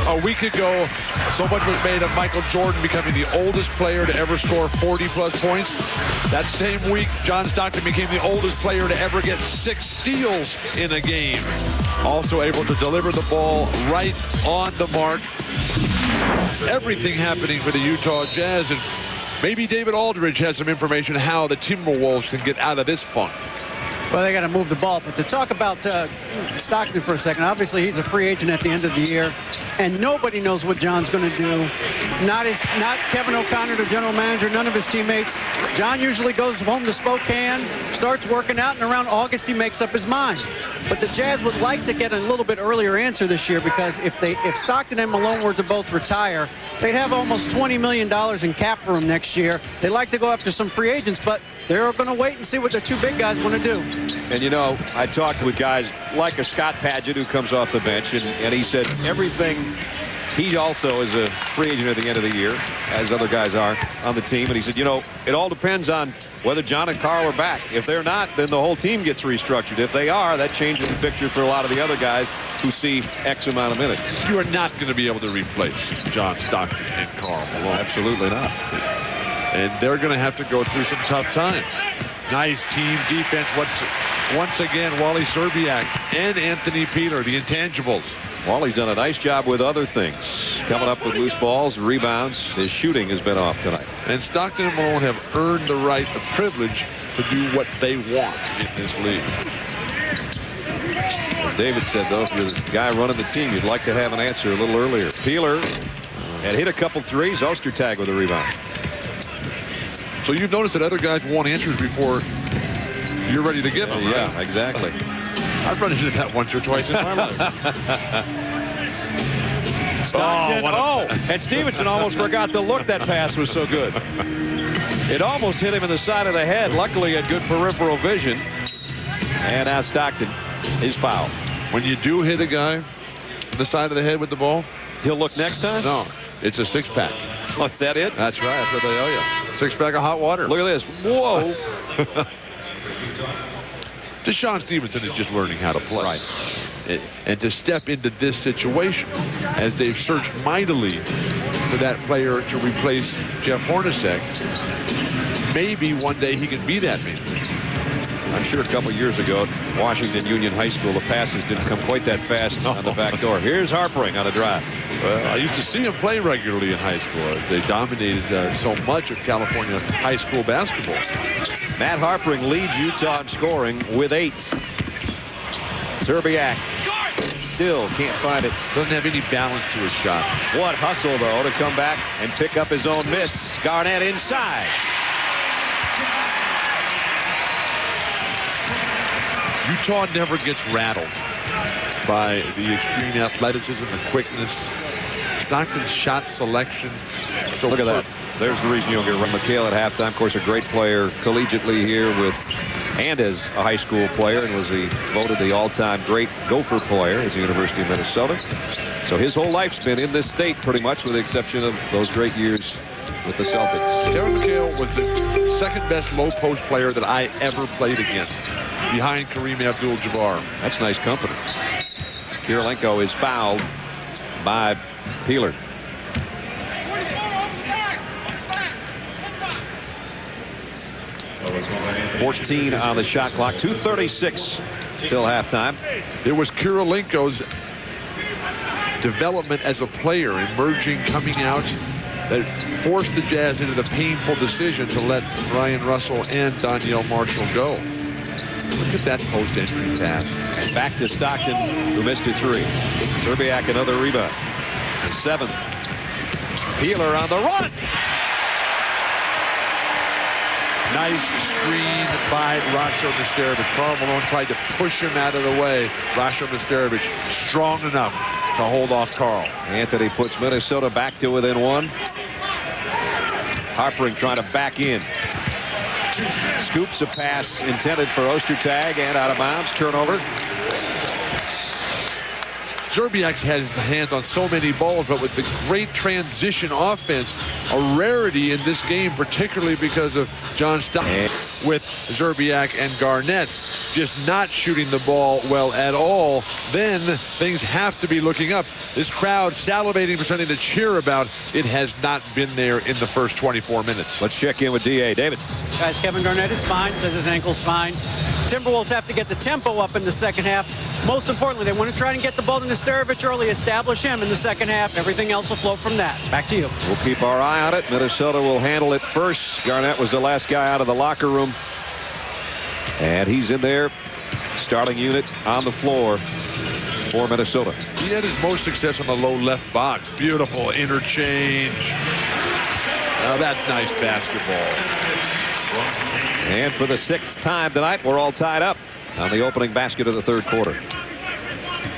A week ago, so much was made of Michael Jordan becoming the oldest player to ever score 40-plus points. That same week, John Stockton became the oldest player to ever get 6 steals in a game. Also able to deliver the ball right on the mark. Everything happening for the Utah Jazz, and maybe David Aldridge has some information how the Timberwolves can get out of this funk. Well, they got to move the ball. But to talk about Stockton for a second, obviously he's a free agent at the end of the year, and nobody knows what John's going to do. Not Kevin O'Connor, the general manager, none of his teammates. John usually goes home to Spokane, starts working out, and around August he makes up his mind. But the Jazz would like to get a little bit earlier answer this year, because if Stockton and Malone were to both retire, they'd have almost $20 million in cap room next year. They'd like to go after some free agents, but they're going to wait and see what the 2 big guys want to do. And, you know, I talked with guys like a Scott Padgett who comes off the bench, and he said everything. He also is a free agent at the end of the year, as other guys are on the team. And he said, you know, it all depends on whether John and Carl are back. If they're not, then the whole team gets restructured. If they are, that changes the picture for a lot of the other guys who see X amount of minutes. You are not going to be able to replace John Stockton and Karl Malone. Absolutely not. And they're going to have to go through some tough times. Nice team defense once again. Wally Szczerbiak and Anthony Peeler, the intangibles. Wally's done a nice job with other things, coming up with loose balls, rebounds. His shooting has been off tonight. And Stockton and Malone have earned the right, the privilege to do what they want in this league. As David said, though, if you're the guy running the team, you'd like to have an answer a little earlier. Peeler had hit a couple threes. Ostertag with a rebound. So you've noticed that other guys want answers before you're ready to give them. Yeah, right? Exactly. I've run into that once or twice in my life. Stockton, and Stevenson almost forgot to look. That pass was so good. It almost hit him in the side of the head. Luckily, he had good peripheral vision. And now Stockton is fouled. When you do hit a guy in the side of the head with the ball, he'll look next time? No, it's a 6-pack. What's that it? That's right. That's what they owe you. 6-pack of hot water. Look at this. Whoa. Deshaun Stevenson is just learning how to play. Right. And to step into this situation, as they've searched mightily for that player to replace Jeff Hornacek, maybe one day he can be that man. I'm sure a couple years ago at Washington Union High School, the passes didn't come quite that fast on the back door. Here's Harpering on a drive. Well, I used to see him play regularly in high school as they dominated so much of California high school basketball. Matt Harpering leads Utah in scoring with 8. Szczerbiak still can't find it. Doesn't have any balance to his shot. What hustle, though, to come back and pick up his own miss. Garnett inside. Utah never gets rattled by the extreme athleticism, the quickness. Stockton's shot selection. So look at that. There's the reason you don't get run. McHale at halftime, of course, a great player collegiately here and as a high school player, and was voted the all-time great Gopher player as the University of Minnesota. So his whole life's been in this state pretty much, with the exception of those great years with the Celtics. Terry McHale was the second best low post player that I ever played against, behind Kareem Abdul-Jabbar. That's nice company. Kirilenko is fouled by Peeler. 14 on the shot clock. 2:36 till halftime. It was Kirilenko's development as a player, emerging, coming out, that forced the Jazz into the painful decision to let Ryan Russell and Danielle Marshall go. Look at that post-entry pass. And back to Stockton, who missed a 3. Szczerbiak another rebound. 7th. Peeler on the run. Nice screen by Rasho Nesterovic. Karl Malone tried to push him out of the way. Rasho Nesterovic strong enough to hold off Karl. Anthony puts Minnesota back to within 1. Harpering trying to back in. Scoops a pass intended for Ostertag and out of bounds. Turnover. Szczerbiak's had his hands on so many balls, but with the great transition offense, a rarity in this game, particularly because of John Stockton with Szczerbiak and Garnett just not shooting the ball well at all, then things have to be looking up. This crowd salivating for something to cheer about. It has not been there in the first 24 minutes. Let's check in with D.A. David. Guys, Kevin Garnett is fine, says his ankle's fine. Timberwolves have to get the tempo up in the second half. Most importantly, they want to try and get the ball to Nesterovic early, establish him in the second half. Everything else will flow from that. Back to you. We'll keep our eye on it. Minnesota will handle it first. Garnett was the last guy out of the locker room. And he's in there, starting unit on the floor for Minnesota. He had his most success on the low left box. Beautiful interchange. Now that's nice basketball. And for the 6th time tonight, we're all tied up on the opening basket of the third quarter.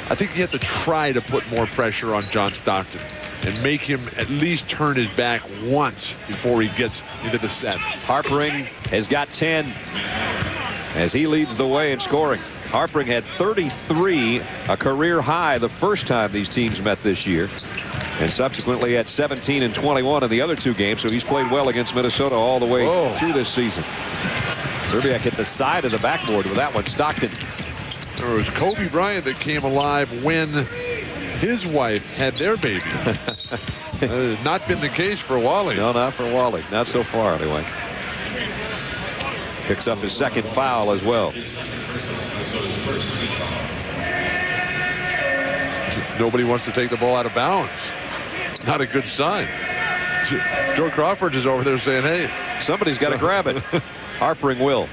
I think you have to try to put more pressure on John Stockton and make him at least turn his back once before he gets into the set. Harpering has got 10 as he leads the way in scoring. Harpering had 33, a career high the first time these teams met this year, and subsequently had 17 and 21 in the other 2 games. So he's played well against Minnesota all the way through this season. Szczerbiak hit the side of the backboard with that one. Stockton. There was Kobe Bryant that came alive when his wife had their baby. Not been the case for Wally. No, not for Wally. Not so far, anyway. Picks up his 2nd foul as well. Nobody wants to take the ball out of bounds. Not a good sign. Joe Crawford is over there saying, hey. Somebody's got to grab it. Harpering will.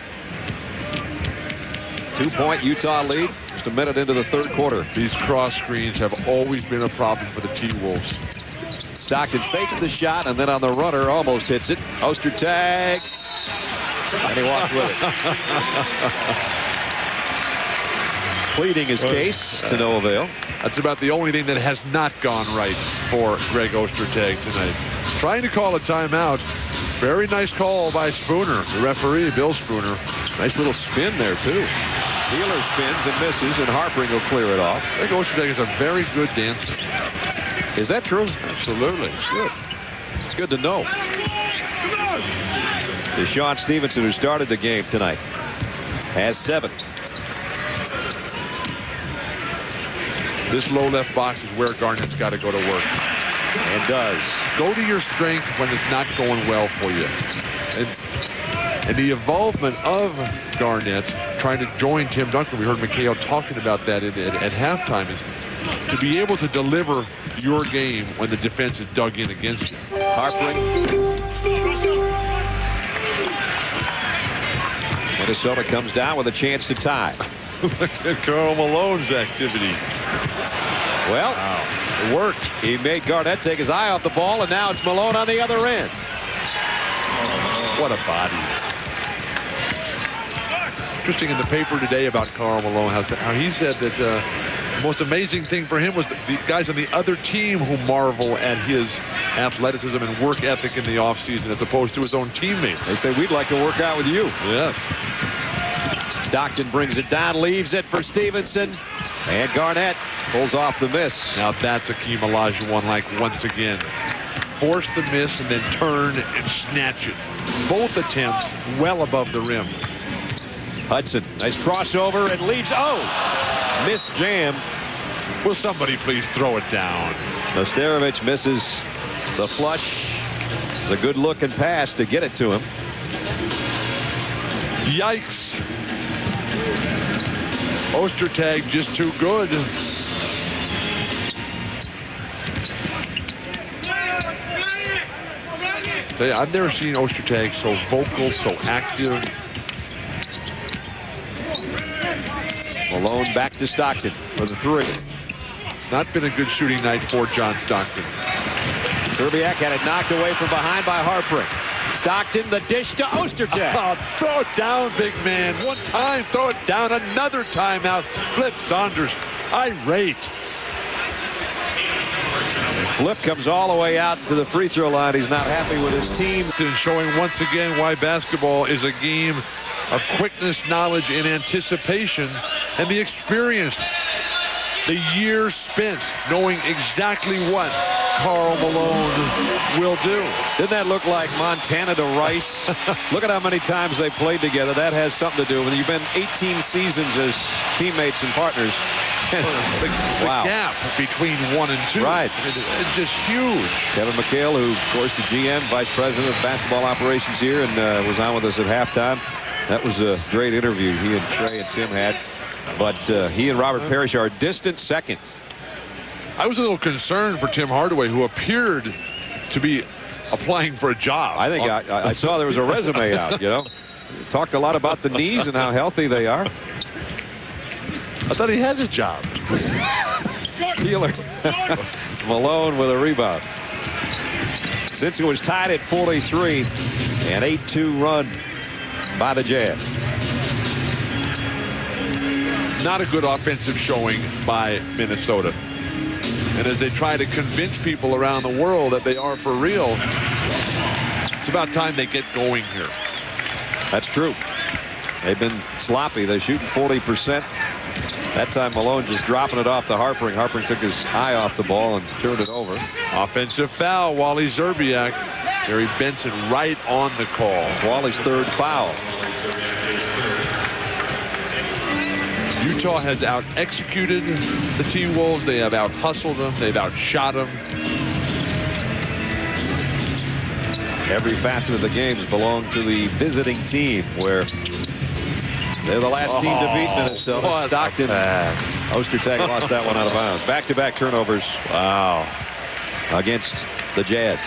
2-point Utah lead. Just a minute into the third quarter. These cross screens have always been a problem for the T-Wolves. Stockton fakes the shot, and then on the runner almost hits it. Ostertag. And he walked with it. Pleading his case to no avail. That's about the only thing that has not gone right for Greg Ostertag tonight. Trying to call a timeout. Very nice call by Spooner, the referee, Bill Spooner. Nice little spin there, too. Wheeler spins and misses, and Harpering will clear it off. Greg Ostertag is a very good dancer. Is that true? Absolutely. Good. It's good to know. Deshaun Stevenson, who started the game tonight, has 7. This low left box is where Garnett's got to go to work. And does. Go to your strength when it's not going well for you. And the involvement of Garnett trying to join Tim Duncan, we heard McHale talking about that at halftime, is to be able to deliver your game when the defense is dug in against you. Harpering. Minnesota comes down with a chance to tie. Look at Karl Malone's activity. Well, it worked. He made Garnett take his eye off the ball, and now it's Malone on the other end. What a body. Interesting in the paper today about Karl Malone, how he said that the most amazing thing for him was the guys on the other team who marvel at his athleticism and work ethic in the offseason as opposed to his own teammates. They say, we'd like to work out with you. Yes. Stockton brings it down, leaves it for Stevenson, and Garnett pulls off the miss. Now that's Akeem Olajuwon-like once again. Force the miss and then turn and snatch it. Both attempts well above the rim. Hudson, nice crossover and leaves. Oh, missed jam. Will somebody please throw it down? Nesterovic misses the flush. It's a good looking pass to get it to him. Yikes. Ostertag just too good. I've never seen Ostertag so vocal, so active. Malone back to Stockton for the 3. Not been a good shooting night for John Stockton. Szczerbiak had it knocked away from behind by Harpering. Stockton, the dish to Ostertag. Oh, throw it down, big man. One time, throw it down. Another timeout. Flip Saunders, irate. Flip comes all the way out to the free throw line. He's not happy with his team. Showing once again why basketball is a game of quickness, knowledge, and anticipation, and the experience. The years spent knowing exactly what Karl Malone will do. Didn't that look like Montana to Rice? Look at how many times they played together. That has something to do with it. You've been 18 seasons as teammates and partners. The gap between 1 and 2. Right. It's just huge. Kevin McHale, who, of course, the GM, Vice President of Basketball Operations here, and was on with us at halftime. That was a great interview he and Trey and Tim had. But he and Robert Parrish are a distant second. I was a little concerned for Tim Hardaway, who appeared to be applying for a job. I think I saw there was a resume out, you know. Talked a lot about the knees and how healthy they are. I thought he has a job. Keeler. Malone with a rebound. Since it was tied at 43, an 8-2 run by the Jazz. Not a good offensive showing by Minnesota. And as they try to convince people around the world that they are for real, it's about time they get going here. That's true. They've been sloppy. They're shooting 40%. That time Malone just dropping it off to Harpering. Harpering took his eye off the ball and turned it over. Offensive foul, Wally Szczerbiak. Barry Benson right on the call. Wally's third foul. Utah has out-executed the T-Wolves. They have out-hustled them. They've outshot them. Every facet of the games belong to the visiting team, where they're the last team to beat Minnesota. Stockton. Ostertag lost that one out of bounds. Back-to-back turnovers. Wow. Against the Jazz.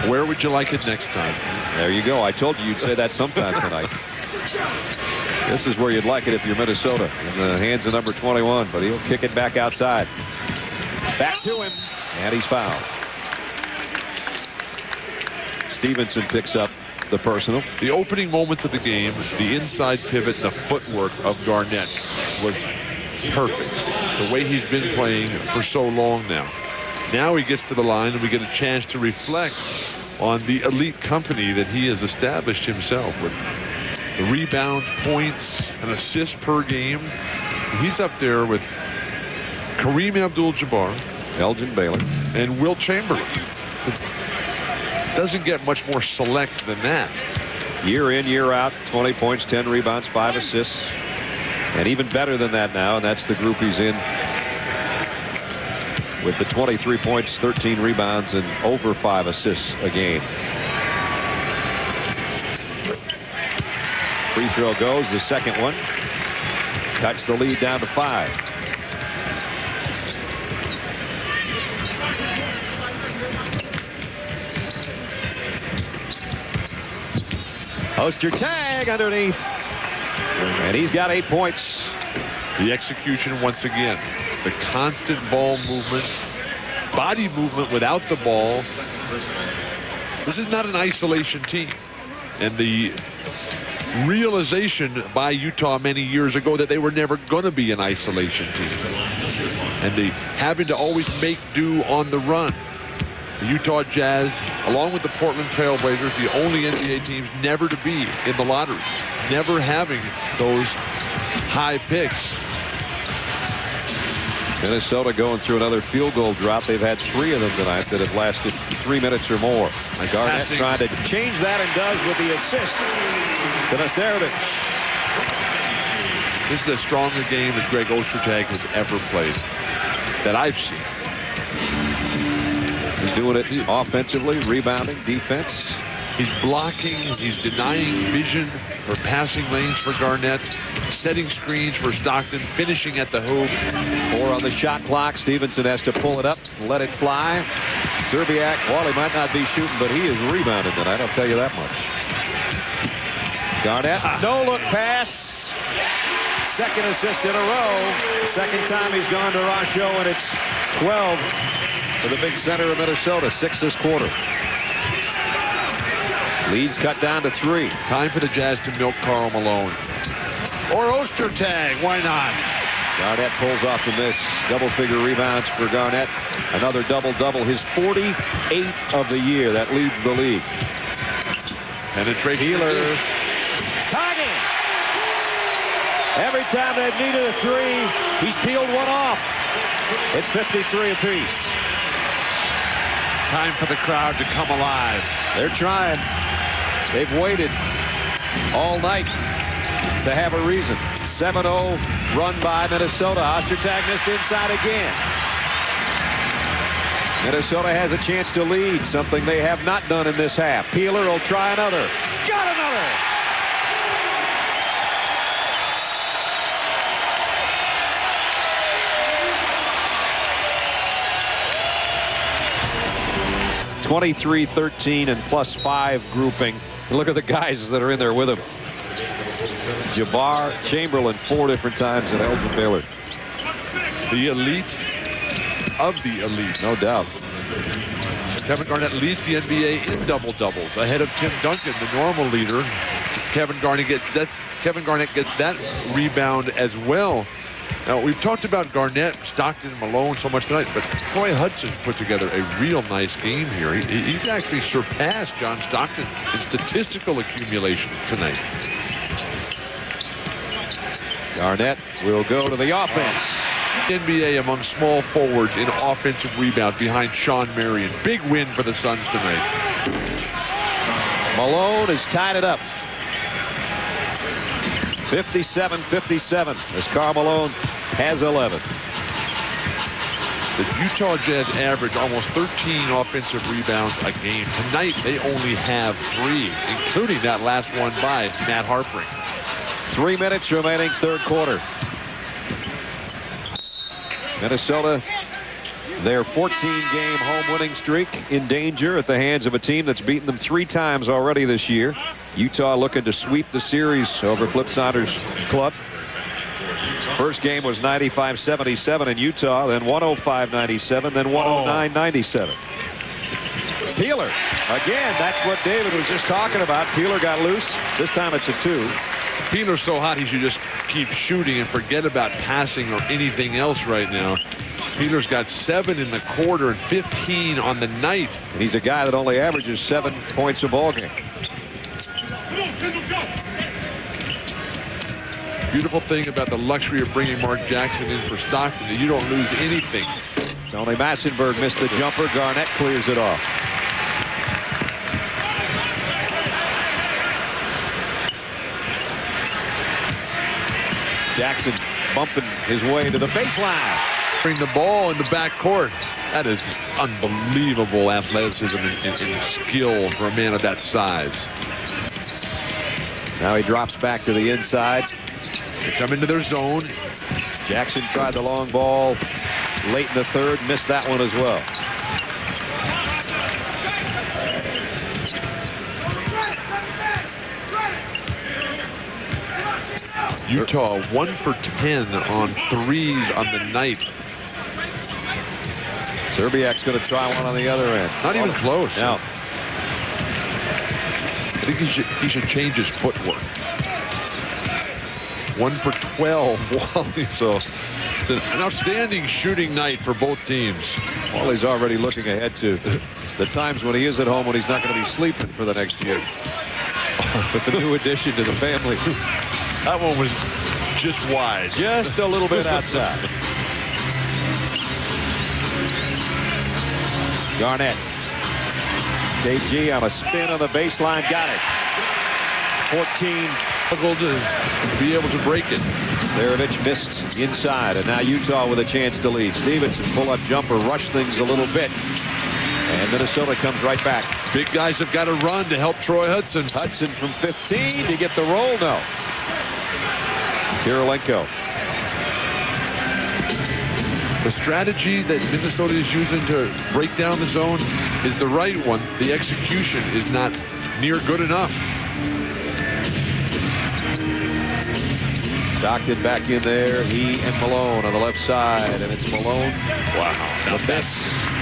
Where would you like it next time? There you go. I told you you'd say that sometime tonight. This is where you'd like it if you're Minnesota, in the hands of number 21, but he'll kick it back outside. Back to him, and he's fouled. Stevenson picks up the personal. The opening moments of the game, the inside pivot, the footwork of Garnett was perfect. The way he's been playing for so long now. Now he gets to the line and we get a chance to reflect on the elite company that he has established himself with the rebounds, points, and assists per game. He's up there with Kareem Abdul-Jabbar, Elgin Baylor, and Wilt Chamberlain. It doesn't get much more select than that. Year in, year out, 20 points, 10 rebounds, 5 assists. And even better than that now, and that's the group he's in, with the 23 points, 13 rebounds, and over 5 assists a game. Free throw goes, the second one. Cuts the lead down to 5. Ostertag underneath. And he's got 8 points. The execution once again. The constant ball movement. Body movement without the ball. This is not an isolation team. And the realization by Utah many years ago that they were never going to be an isolation team. And the having to always make do on the run. The Utah Jazz, along with the Portland Trail Blazers, the only NBA teams never to be in the lottery. Never having those high picks. Minnesota going through another field goal drought. They've had 3 of them tonight that have lasted 3 minutes or more. Garnett trying to change that and does with the assist to Naserovic. This is a stronger game as Greg Ostertag has ever played that I've seen. He's doing it offensively, rebounding, defense. He's blocking, he's denying vision for passing lanes for Garnett, setting screens for Stockton, finishing at the hoop. 4 on the shot clock. Stevenson has to pull it up, let it fly. Szczerbiak, while he might not be shooting, but he is rebounding tonight, I'll tell you that much. Garnett, no look pass. Second assist in a row. Second time he's gone to Rasho, and it's 12 for the big center of Minnesota. 6 this quarter. Leads cut down to 3. Time for the Jazz to milk Karl Malone. Or Ostertag, why not? Garnett pulls off the miss. Double-figure rebounds for Garnett. Another double-double, his 48th of the year. That leads the league. Penetration. Keeler. Tagging. Every time they've needed a three, he's peeled one off. It's 53 apiece. Time for the crowd to come alive. They're trying. They've waited all night to have a reason. 7-0 run by Minnesota. Ostertag inside again. Minnesota has a chance to lead, something they have not done in this half. Peeler will try another. Got another! (23-13) and +5 grouping. Look at the guys that are in there with him. Jabbar, Chamberlain 4 different times, and Elgin Baylor. The elite of the elite. No doubt. Kevin Garnett leads the NBA in double-doubles ahead of Tim Duncan, the normal leader. Kevin Garnett gets that rebound as well. Now, we've talked about Garnett, Stockton, and Malone so much tonight, but Troy Hudson's put together a real nice game here. He's actually surpassed John Stockton in statistical accumulations tonight. Garnett will go to the offense. NBA among small forwards in offensive rebounds behind Sean Marion. Big win for the Suns tonight. Malone has tied it up. 57-57 as Karl Malone has 11. The Utah Jazz average almost 13 offensive rebounds a game. Tonight, they only have 3, including that last one by Matt Harpring. 3 minutes remaining, third quarter. Minnesota, their 14-game home winning streak in danger at the hands of a team that's beaten them 3 times already this year. Utah looking to sweep the series over Flip Saunders' club. First game was 95-77 in Utah, then 105-97, then 109-97. Peeler, again, that's what David was just talking about. Peeler got loose. This time it's a 2. Peeler's so hot he should just keep shooting and forget about passing or anything else right now. Peeler's got 7 in the quarter and 15 on the night. And he's a guy that only averages 7 points a ball game. Beautiful thing about the luxury of bringing Mark Jackson in for Stockton is you don't lose anything. Tony Massenberg missed the jumper. Garnett clears it off. Jackson bumping his way to the baseline. Bring the ball in the backcourt. That is unbelievable athleticism and skill for a man of that size. Now he drops back to the inside. They come into their zone. Jackson tried the long ball late in the third, missed that one as well. Utah 1 for 10 on threes on the night. Serbiak's going to try one on the other end. Not even close. No. I think he should change his footwork. 1 for 12. So it's an outstanding shooting night for both teams. Wally's already looking ahead to the times when he is at home when he's not going to be sleeping for the next year. With the new addition to the family. That one was just wise. Just a little bit outside. Garnett. KG on a spin on the baseline. Got it. 14. Difficult to be able to break it. Zverev missed inside, and now Utah with a chance to lead. Stevenson pull-up jumper, rush things a little bit. And Minnesota comes right back. Big guys have got to run to help Troy Hudson. Hudson from 15 to get the roll. No. Kirilenko. The strategy that Minnesota is using to break down the zone is the right one. The execution is not near good enough. Stockton back in there. He and Malone on the left side, and it's Malone. Wow. Now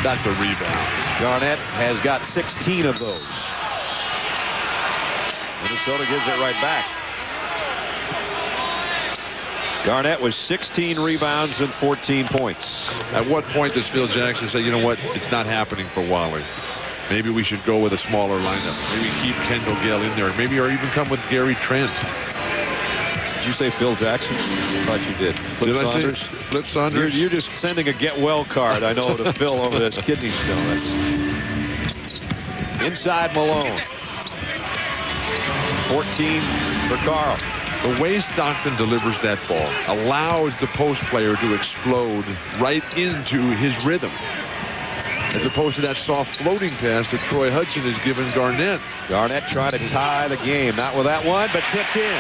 that's a rebound. Garnett has got 16 of those. Minnesota gives it right back. Garnett was 16 rebounds and 14 points. At what point does Phil Jackson say, you know what, it's not happening for Wally? Maybe we should go with a smaller lineup. Maybe keep Kendall Gale in there. Maybe or even come with Gary Trent. you say Phil Jackson? I thought you did. Flip Did Saunders? I say Flip Saunders? You're just sending a get well card, I know, to Phil over this kidney stone. That's inside Malone. 14 for Carl. The way Stockton delivers that ball allows the post player to explode right into his rhythm, as opposed to that soft floating pass that Troy Hudson has given Garnett. Garnett trying to tie the game. Not with that one, but tipped in.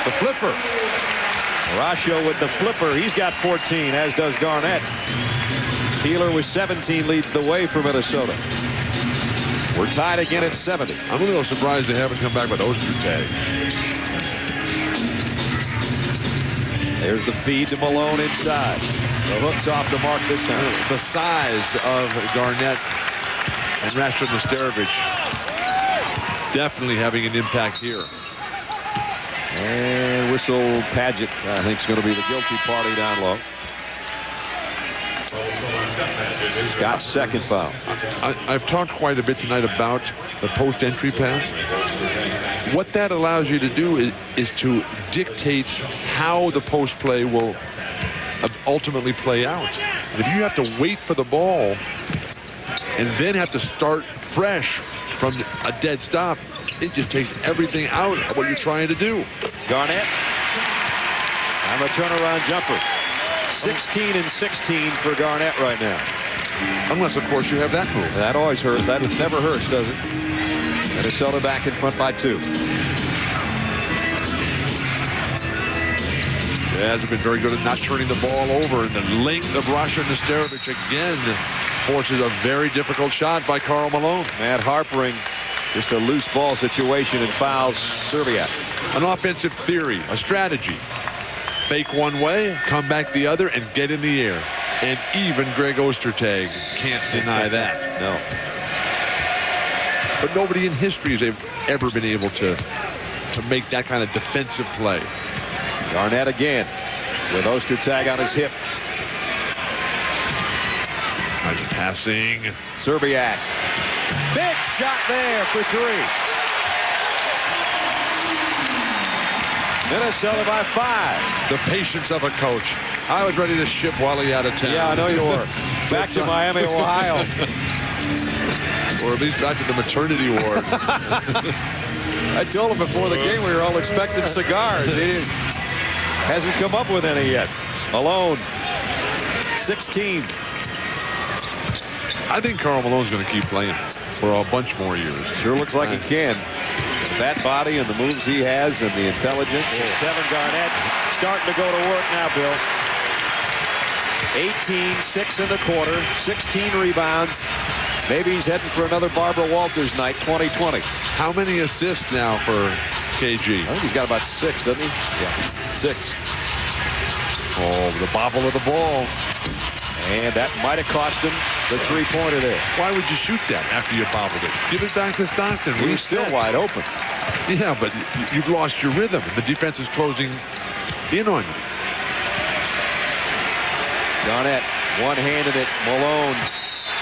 The flipper. Horacio with the flipper. He's got 14, as does Garnett. Peeler with 17 leads the way for Minnesota. We're tied again at 70. I'm a little surprised they haven't come back with Ostertag. There's the feed to Malone inside. The hook's off the mark this time. The size of Garnett and Rashid Nesterovic definitely having an impact here. And whistle Paget, I think, is going to be the guilty party down low. Scott's second foul. I've talked quite a bit tonight about the post-entry pass. What that allows you to do is to dictate how the post play will ultimately play out. And if you have to wait for the ball and then have to start fresh from a dead stop, it just takes everything out of what you're trying to do. Garnett on the turnaround jumper. 16 and 16 for Garnett right now. Unless, of course, you have that move. That always hurts. That never hurts, does it? Minnesota back in front by 2. Jazz have been very good at not turning the ball over, and the length of Rashid Nesterovic again forces a very difficult shot by Karl Malone. Matt Harpering, just a loose ball situation, and fouls Serbiak. An offensive theory, a strategy. Fake one way, come back the other, and get in the air. And even Greg Ostertag can't deny that. No. But nobody in history has ever been able to make that kind of defensive play. Garnett again with Ostertag on his hip. Nice passing. Serbiak. Big shot there for 3. Minnesota by 5. The patience of a coach. I was ready to ship Wally out of town. Yeah, I know you were. Back to Miami, Ohio. Or at least back to the maternity ward. I told him before the game we were all expecting cigars. He hasn't come up with any yet. Malone, 16. I think Karl Malone's going to keep playing for a bunch more years. Sure looks like he can. With that body and the moves he has and the intelligence. Kevin Garnett starting to go to work now, Bill. 18, 6 in the quarter, 16 rebounds. Maybe he's heading for another Barbara Walters night, 2020. How many assists now for KG? I think he's got about 6, doesn't he? Yeah, 6. Oh, the bobble of the ball. And that might have cost him the 3-pointer there. Why would you shoot that after you bobbled it? Give it back to Stockton. He's still wide open. Yeah, but you've lost your rhythm. The defense is closing in on you. Garnett one-handed it. Malone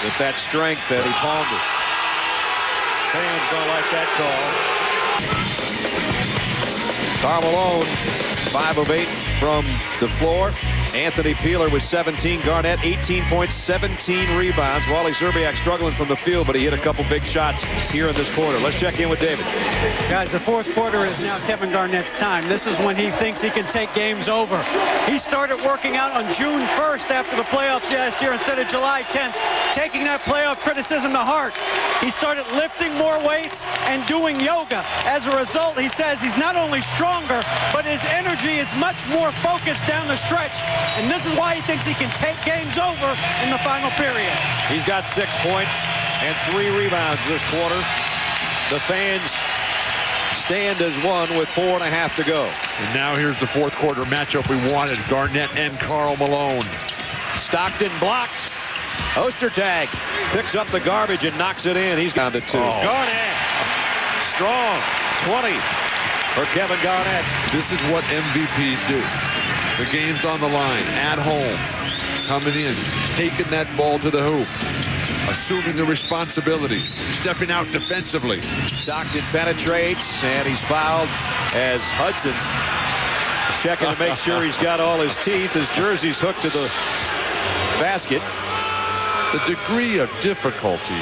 with that strength that he palmed it. Fans don't like that call. Karl Malone, 5 of 8 from the floor. Anthony Peeler with 17. Garnett 18 points, 17 rebounds. Wally Serbiak struggling from the field, but he hit a couple big shots here in this quarter. Let's check in with David. Guys, the fourth quarter is now Kevin Garnett's time. This is when he thinks he can take games over. He started working out on June 1st after the playoffs last year instead of July 10th, taking that playoff criticism to heart. He started lifting more weights and doing yoga. As a result, he says he's not only stronger, but his energy is much more focused down the stretch. And this is why he thinks he can take games over in the final period. He's got 6 points and 3 rebounds this quarter. The fans stand as one with 4.5 to go. And now here's the fourth quarter matchup we wanted. Garnett and Karl Malone. Stockton blocked. Ostertag picks up the garbage and knocks it in. He's down to 2. Oh. Garnett, strong, 20 for Kevin Garnett. This is what MVPs do. The game's on the line, at home, coming in, taking that ball to the hoop, assuming the responsibility, stepping out defensively. Stockton penetrates, and he's fouled as Hudson checking to make sure he's got all his teeth. His jersey's hooked to the basket. The degree of difficulty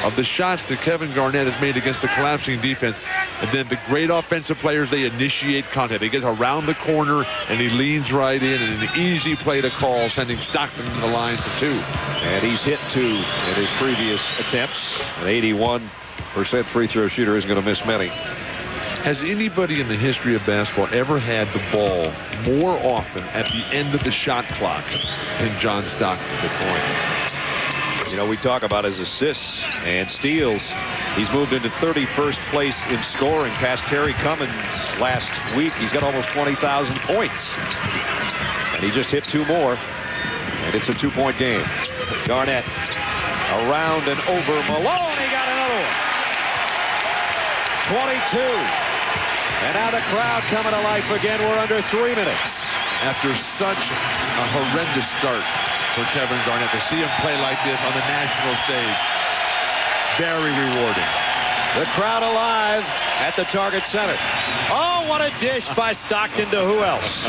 of the shots that Kevin Garnett has made against the collapsing defense, and then the great offensive players, they initiate contact. He gets around the corner and he leans right in, and an easy play to call, sending Stockton to the line for 2. And he's hit 2 in his previous attempts. An 81% free throw shooter isn't going to miss many. Has anybody in the history of basketball ever had the ball more often at the end of the shot clock than John Stockton? Good point. You know, we talk about his assists and steals. He's moved into 31st place in scoring past Terry Cummins last week. He's got almost 20,000 points. And he just hit 2 more. And it's a 2-point game. Garnett around and over Malone. He got another one. 22. And now the crowd coming to life again. We're under 3 minutes. After such a horrendous start for Kevin Garnett, to see him play like this on the national stage, very rewarding. The crowd alive at the Target Center. Oh, what a dish by Stockton to who else?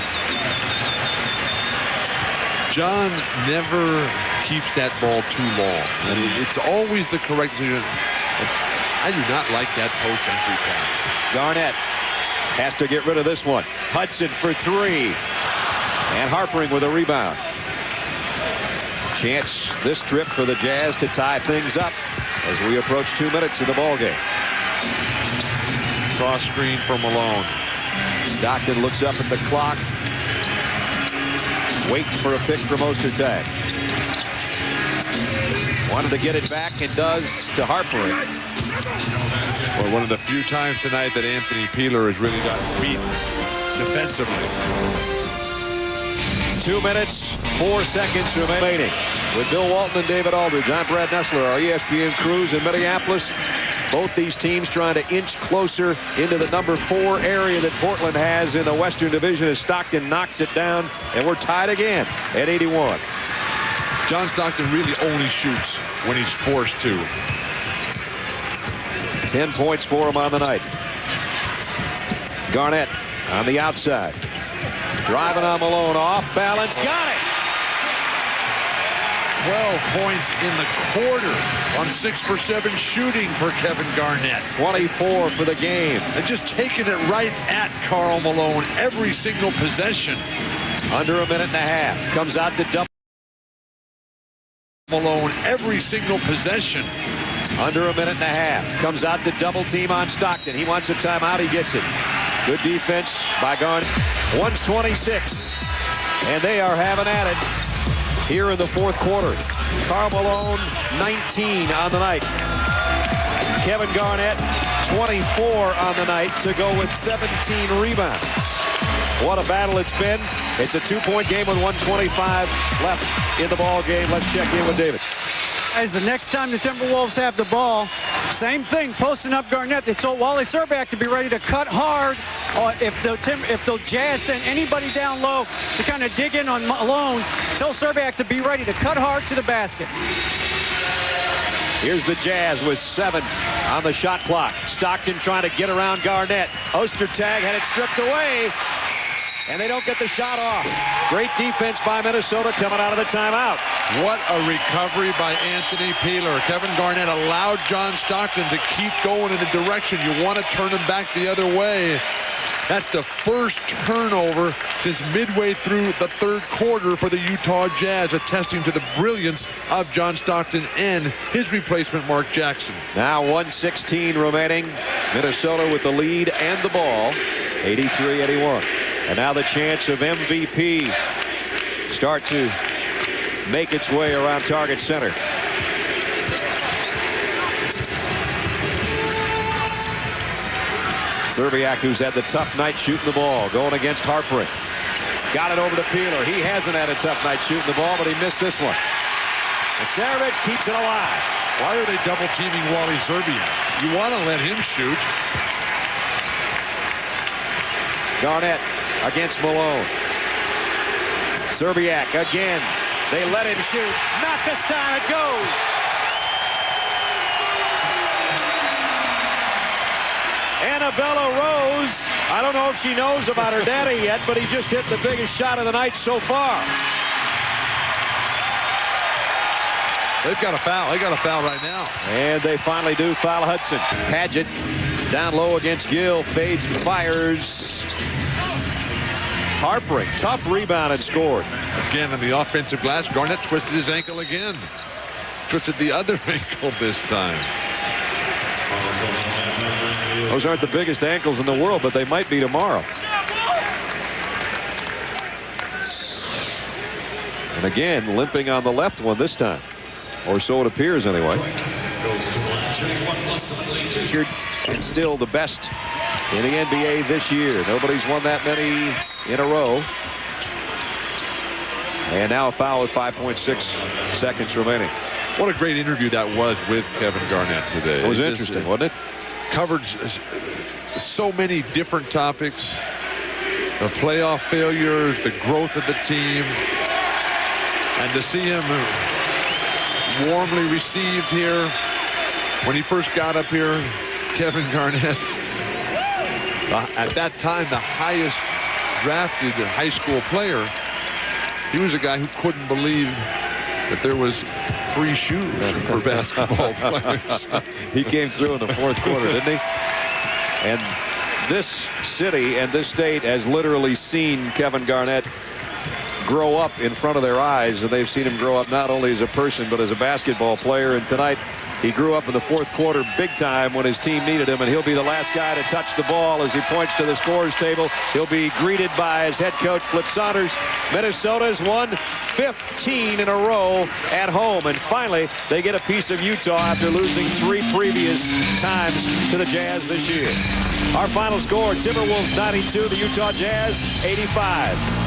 John never keeps that ball too long. I mean, it's always the correct decision. I do not like that post-entry pass. Garnett has to get rid of this one. Hudson for 3. And Harpering with a rebound. Chance this trip for the Jazz to tie things up as we approach 2 minutes of the ball game. Cross screen for Malone. Stockton looks up at the clock, waiting for a pick from Ostertag. Wanted to get it back and does to Harpering. Well, one of the few times tonight that Anthony Peeler has really gotten beat defensively. 2 minutes, 4 seconds remaining. With Bill Walton and David Aldridge, I'm Brad Nessler, our ESPN crews in Minneapolis. Both these teams trying to inch closer into the number 4 area that Portland has in the Western Division as Stockton knocks it down, and we're tied again at 81. John Stockton really only shoots when he's forced to. 10 points for him on the night. Garnett on the outside. Driving on Malone, off balance, got it! 12 points in the quarter on 6 for 7 shooting for Kevin Garnett. 24 for the game. And just taking it right at Karl Malone every single possession. Under a minute and a half. Comes out to double. Malone every single possession. Under a minute and a half. Comes out to double team on Stockton. He wants a timeout. He gets it. Good defense by Garnett. 126. And they are having at it here in the 4th quarter. Karl Malone, 19 on the night. Kevin Garnett, 24 on the night to go with 17 rebounds. What a battle it's been. It's a 2-point game with 125 left in the ball game. Let's check in with David. Guys, the next time the Timberwolves have the ball, same thing, posting up Garnett. They told Wally Serback to be ready to cut hard. If the Jazz send anybody down low to kind of dig in on Malone, tell Serback to be ready to cut hard to the basket. Here's the Jazz with 7 on the shot clock. Stockton trying to get around Garnett. Ostertag had it stripped away, and they don't get the shot off. Great defense by Minnesota coming out of the timeout. What a recovery by Anthony Peeler. Kevin Garnett allowed John Stockton to keep going in the direction. You want to turn him back the other way. That's the first turnover since midway through the 3rd quarter for the Utah Jazz, attesting to the brilliance of John Stockton and his replacement, Mark Jackson. Now 1:16 remaining. Minnesota with the lead and the ball. 83-81. And now the chance of MVP start to make its way around Target Center. Serbiak, who's had the tough night shooting the ball, going against Harpering. Got it over to Peeler. He hasn't had a tough night shooting the ball, but he missed this one. Starovich keeps it alive. Why are they double teaming Wally Serbiak? You want to let him shoot. Garnett against Malone. Serbiak again. They let him shoot. Not this time. It goes. Annabella Rose I don't know if she knows about her daddy yet, but he just hit the biggest shot of the night so far. They've got a foul. They got a foul right now. And they finally do foul Hudson. Paget down low against Gill. Fades and fires. Harpering. Tough rebound and scored. Again on the offensive glass. Garnett twisted his ankle again. Twisted the other ankle this time. Those aren't the biggest ankles in the world, but they might be tomorrow. And again, limping on the left one this time. Or so it appears anyway. And still the best in the NBA this year. Nobody's won that many in a row. And now a foul with 5.6 seconds remaining. What a great interview that was with Kevin Garnett today. It was interesting, wasn't it? Covered so many different topics. The playoff failures, the growth of the team. And to see him warmly received here when he first got up here, Kevin Garnett, at that time the highest drafted high school player. He was a guy who couldn't believe that there was free shoes for basketball players. He came through in the fourth quarter, didn't he? And this city and this state has literally seen Kevin Garnett grow up in front of their eyes, and they've seen him grow up not only as a person but as a basketball player. And tonight he grew up in the fourth quarter big time when his team needed him, and he'll be the last guy to touch the ball as he points to the scorer's table. He'll be greeted by his head coach, Flip Saunders. Minnesota's won 15 in a row at home, and finally they get a piece of Utah after losing 3 previous times to the Jazz this year. Our final score, TWolves 92, the Utah Jazz 85.